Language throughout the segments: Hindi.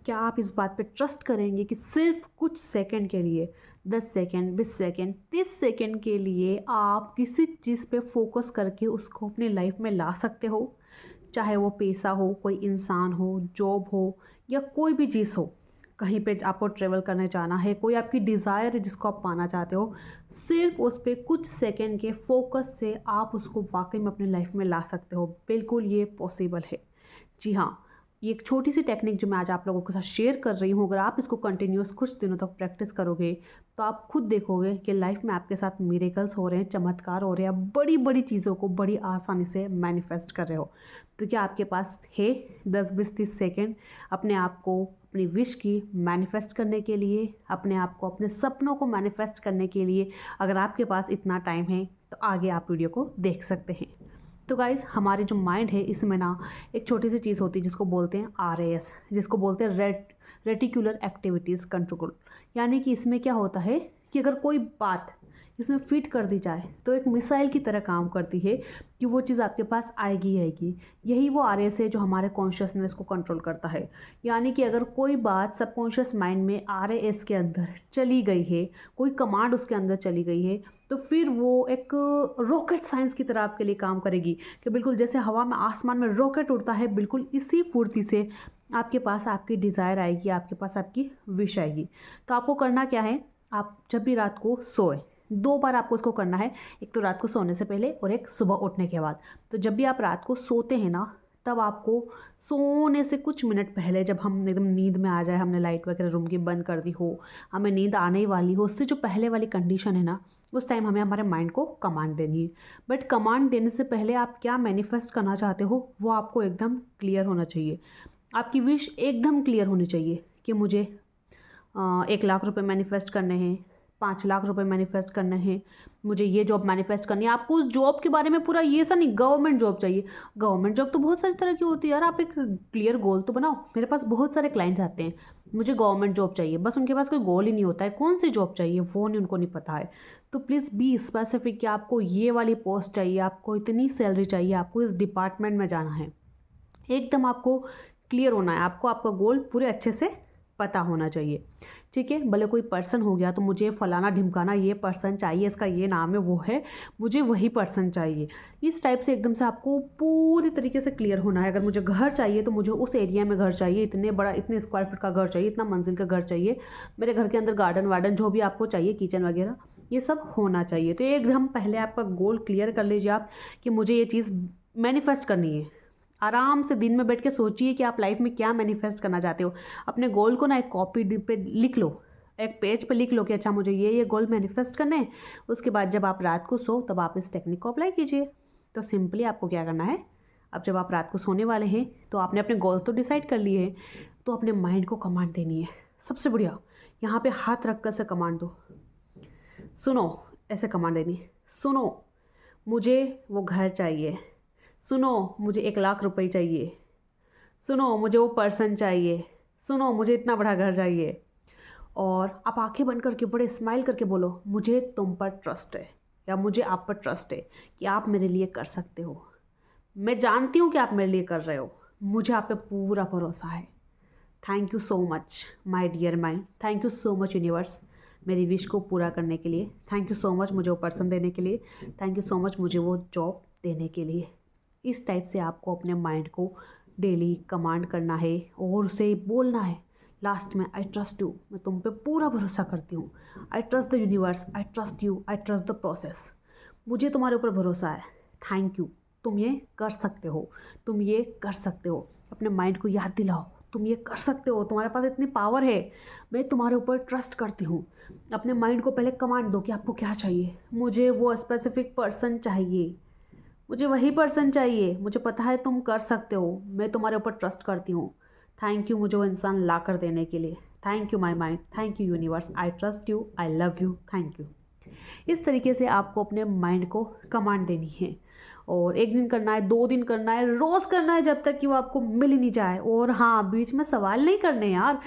क्या आप इस बात पे ट्रस्ट करेंगे कि सिर्फ कुछ सेकंड के लिए, 10 सेकंड, 20 सेकंड, 30 सेकंड के लिए आप किसी चीज़ पे फोकस करके उसको अपनी लाइफ में ला सकते हो? चाहे वो पैसा हो, कोई इंसान हो, जॉब हो या कोई भी चीज़ हो। कहीं पे आपको ट्रैवल करने जाना है, कोई आपकी डिज़ायर है जिसको आप पाना चाहते हो, सिर्फ उस पे कुछ सेकंड के फोकस से आप उसको वाक़ई में अपनी लाइफ में ला सकते हो। बिल्कुल ये पॉसिबल है। जी हाँ, ये एक छोटी सी टेक्निक जो मैं आज आप लोगों के साथ शेयर कर रही हूँ, अगर आप इसको कंटिन्यूअस कुछ दिनों तक प्रैक्टिस करोगे तो आप खुद देखोगे कि लाइफ में आपके साथ मिरेकल्स हो रहे हैं, चमत्कार हो रहे हैं, आप बड़ी बड़ी चीज़ों को बड़ी आसानी से मैनिफेस्ट कर रहे हो। तो क्या आपके पास है 10-20-30 सेकेंड अपने आप को अपनी विश की मैनिफेस्ट करने के लिए, अपने आप को अपने सपनों को मैनिफेस्ट करने के लिए? अगर आपके पास इतना टाइम है तो आगे आप वीडियो को देख सकते हैं। तो गाइज़, हमारे जो माइंड है इसमें ना एक छोटी सी चीज़ होती है जिसको बोलते हैं RAS, जिसको बोलते हैं रेटिकुलर एक्टिविटीज़ कंट्रोल। यानी कि इसमें क्या होता है कि अगर कोई बात इसमें फिट कर दी जाए तो एक मिसाइल की तरह काम करती है कि वो चीज़ आपके पास आएगी ही आएगी। यही वो RAS है जो हमारे कॉन्शियसनेस को कंट्रोल करता है। यानी कि अगर कोई बात सबकॉन्शियस माइंड में RAS के अंदर चली गई है, कोई कमांड उसके अंदर चली गई है, तो फिर वो एक रॉकेट साइंस की तरह आपके लिए काम करेगी कि बिल्कुल जैसे हवा में, आसमान में रॉकेट उड़ता है, बिल्कुल इसी फुर्ती से आपके पास आपकी डिज़ायर आएगी, आपके पास आपकी विश आएगी। तो आपको करना क्या है, आप जब भी रात को सोए, 2 बार आपको उसको करना है। एक तो रात को सोने से पहले और एक सुबह उठने के बाद। तो जब भी आप रात को सोते हैं ना, तब आपको सोने से कुछ मिनट पहले, जब हम एकदम नींद में आ जाए, हमने लाइट वगैरह रूम की बंद कर दी हो, हमें नींद आने ही वाली हो, उससे जो पहले वाली कंडीशन है ना, उस टाइम हमें हमारे माइंड को कमांड देनी है। बट कमांड देने से पहले आप क्या मैनिफेस्ट करना चाहते हो वो आपको एकदम क्लियर होना चाहिए। आपकी विश एकदम क्लियर होनी चाहिए कि मुझे 1 लाख रुपए मैनिफेस्ट करने हैं, 5 लाख रुपए मैनिफेस्ट करने हैं, मुझे ये जॉब मैनिफेस्ट करनी है। आपको उस जॉब के बारे में पूरा ये सा नहीं, गवर्नमेंट जॉब चाहिए। गवर्नमेंट जॉब तो बहुत सारी तरह की होती है यार, आप एक क्लियर गोल तो बनाओ। मेरे पास बहुत सारे क्लाइंट्स आते हैं, मुझे गवर्नमेंट जॉब चाहिए, बस उनके पास कोई गोल ही नहीं होता है, कौन सी जॉब चाहिए वो नहीं, उनको नहीं पता है। तो प्लीज़ बी स्पेसिफिक कि आपको ये वाली पोस्ट चाहिए, आपको इतनी सैलरी चाहिए, आपको इस डिपार्टमेंट में जाना है। एकदम आपको क्लियर होना है, आपको आपका गोल पूरे अच्छे से पता होना चाहिए। ठीक है, भले कोई पर्सन हो गया तो मुझे फलाना ढिमकाना ये पर्सन चाहिए, इसका ये नाम है, वो है, मुझे वही पर्सन चाहिए। इस टाइप से एकदम से आपको पूरी तरीके से क्लियर होना है। अगर मुझे घर चाहिए तो मुझे उस एरिया में घर चाहिए, इतने बड़ा, इतने स्क्वायर फीट का घर चाहिए, इतना मंजिल का घर चाहिए, मेरे घर के अंदर गार्डन वार्डन जो भी आपको चाहिए, किचन वगैरह, ये सब होना चाहिए। तो एकदम पहले आपका गोल क्लियर कर लीजिए आप कि मुझे ये चीज़ मैनिफेस्ट करनी है। आराम से दिन में बैठ के सोचिए कि आप लाइफ में क्या मैनिफेस्ट करना चाहते हो। अपने गोल को ना एक कॉपी पे लिख लो, एक पेज पे लिख लो कि अच्छा मुझे ये गोल मैनिफेस्ट करने हैं। उसके बाद जब आप रात को सो तब आप इस टेक्निक को अप्लाई कीजिए। तो सिंपली आपको क्या करना है, अब जब आप रात को सोने वाले हैं तो आपने अपने गोल तो डिसाइड कर लिए हैं, तो अपने माइंड को कमांड देनी है। सबसे बढ़िया, यहाँ पे हाथ रख कर से कमांड दो। सुनो, ऐसे कमांड देनी है, सुनो मुझे वो घर चाहिए, सुनो मुझे 1 लाख रुपए चाहिए, सुनो मुझे वो पर्सन चाहिए, सुनो मुझे इतना बड़ा घर चाहिए। और आप आंखें बंद करके बड़े स्माइल करके बोलो, मुझे तुम पर ट्रस्ट है, या मुझे आप पर ट्रस्ट है कि आप मेरे लिए कर सकते हो। मैं जानती हूँ कि आप मेरे लिए कर रहे हो, मुझे आप पे पूरा भरोसा है। Thank you so much my dear mind, thank you so much universe मेरी विश को पूरा करने के लिए, थैंक यू सो मच मुझे वो पर्सन देने के लिए, थैंक यू सो मच मुझे वो जॉब देने के लिए। इस टाइप से आपको अपने माइंड को डेली कमांड करना है और उसे बोलना है लास्ट में, आई ट्रस्ट यू, मैं तुम पे पूरा भरोसा करती हूँ, I trust the universe, I trust you, I trust the process, मुझे तुम्हारे ऊपर भरोसा है, थैंक यू, तुम ये कर सकते हो, तुम ये कर सकते हो। अपने माइंड को याद दिलाओ, तुम ये कर सकते हो, तुम्हारे पास इतनी पावर है, मैं तुम्हारे ऊपर ट्रस्ट करती हूँ। अपने माइंड को पहले कमांड दो कि आपको क्या चाहिए, मुझे वो स्पेसिफिक पर्सन चाहिए, मुझे वही पर्सन चाहिए, मुझे पता है तुम कर सकते हो, मैं तुम्हारे ऊपर ट्रस्ट करती हूँ, थैंक यू मुझे वो इंसान ला कर देने के लिए, thank you my mind, thank you universe, I trust you, I love you, thank you. इस तरीके से आपको अपने माइंड को कमांड देनी है। और 1 दिन करना है, 2 दिन करना है, रोज़ करना है, जब तक कि वो आपको मिल ही नहीं जाए। और हाँ, बीच में सवाल नहीं करने यार,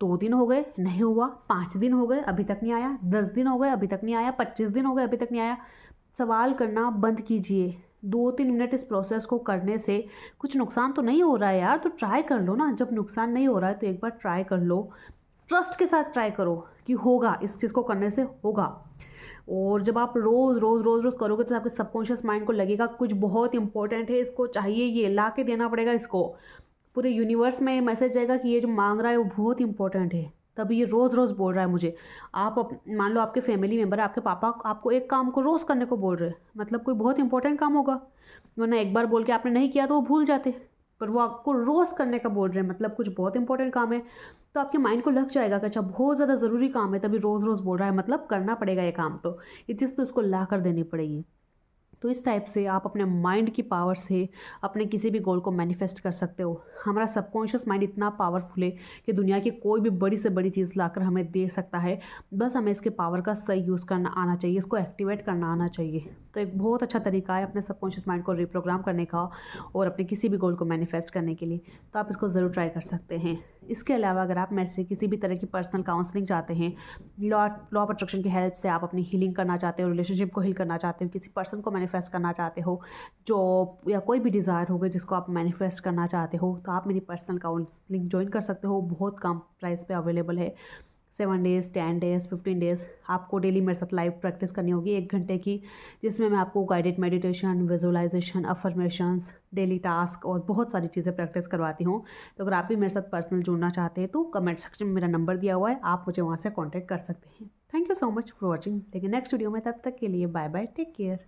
2 दिन हो गए नहीं हुआ, 5 दिन हो गए अभी तक नहीं आया, 10 दिन हो गए अभी तक नहीं आया, 25 दिन हो गए अभी तक नहीं आया, सवाल करना बंद कीजिए। 2-3 मिनट इस प्रोसेस को करने से कुछ नुकसान तो नहीं हो रहा है यार, तो ट्राई कर लो ना। जब नुकसान नहीं हो रहा है तो एक बार ट्राई कर लो, ट्रस्ट के साथ ट्राई करो कि होगा, इस चीज़ को करने से होगा। और जब आप रोज़ रोज़ रोज़ रोज़ करोगे तो आपके सबकॉन्शियस माइंड को लगेगा कुछ बहुत इंपॉर्टेंट है, इसको चाहिए, ये ला के देना पड़ेगा इसको। पूरे यूनिवर्स में मैसेज जाएगा कि ये जो मांग रहा है वो बहुत इंपॉर्टेंट है, तभी ये रोज़ रोज़ बोल रहा है मुझे। आप मान लो आपके फैमिली मेम्बर है, आपके पापा आपको एक काम को रोज़ करने को बोल रहे हैं, मतलब कोई बहुत इंपॉर्टेंट काम होगा। वरना एक बार बोल के आपने नहीं किया तो वो भूल जाते, पर वो आपको रोज़ करने का बोल रहे हैं, मतलब कुछ बहुत इंपॉर्टेंट काम है। तो आपके माइंड को लग जाएगा कि अच्छा बहुत ज़्यादा ज़रूरी काम है, तभी रोज़ रोज़ बोल रहा है, मतलब करना पड़ेगा ये काम, तो ये चीज़ तो उसको ला कर देनी पड़ेगी। तो इस टाइप से आप अपने माइंड की पावर से अपने किसी भी गोल को मैनिफेस्ट कर सकते हो। हमारा सबकॉन्शियस माइंड इतना पावरफुल है कि दुनिया की कोई भी बड़ी से बड़ी चीज़ लाकर हमें दे सकता है, बस हमें इसके पावर का सही यूज़ करना आना चाहिए, इसको एक्टिवेट करना आना चाहिए। तो एक बहुत अच्छा तरीका है अपने सबकॉन्शियस माइंड को रिप्रोग्राम करने का और अपने किसी भी गोल को मैनिफेस्ट करने के लिए, तो आप इसको ज़रूर ट्राई कर सकते हैं। इसके अलावा अगर आप मेरे से किसी भी तरह की पर्सनल काउंसलिंग चाहते हैं, लॉ लॉ ऑफ अट्रैक्शन की हेल्प से आप अपनी हीलिंग करना चाहते हो, रिलेशनशिप को हील करना चाहते हो, किसी पर्सन को मैनिफेस्ट करना चाहते हो, जॉब या कोई भी डिज़ायर होगा जिसको आप मैनिफेस्ट करना चाहते हो, तो आप मेरी पर्सनल काउंसलिंग ज्वाइन कर सकते हो। बहुत कम प्राइस पे अवेलेबल है। 7 डेज़, 10 डेज़, 15 डेज़ आपको डेली मेरे साथ लाइव प्रैक्टिस करनी होगी 1 घंटे की, जिसमें मैं आपको guided meditation, visualisation, affirmations, daily task और बहुत सारी चीज़ें प्रैक्टिस करवाती हूँ। तो अगर आप भी मेरे साथ पर्सनल जुड़ना चाहते हैं तो कमेंट सेक्शन में मेरा नंबर दिया हुआ है, आप मुझे वहाँ से कॉन्टैक्ट कर सकते हैं। Thank you so much for watching. लेकिन नेक्स्ट वीडियो में, तब तक के लिए बाय बाय, टेक केयर।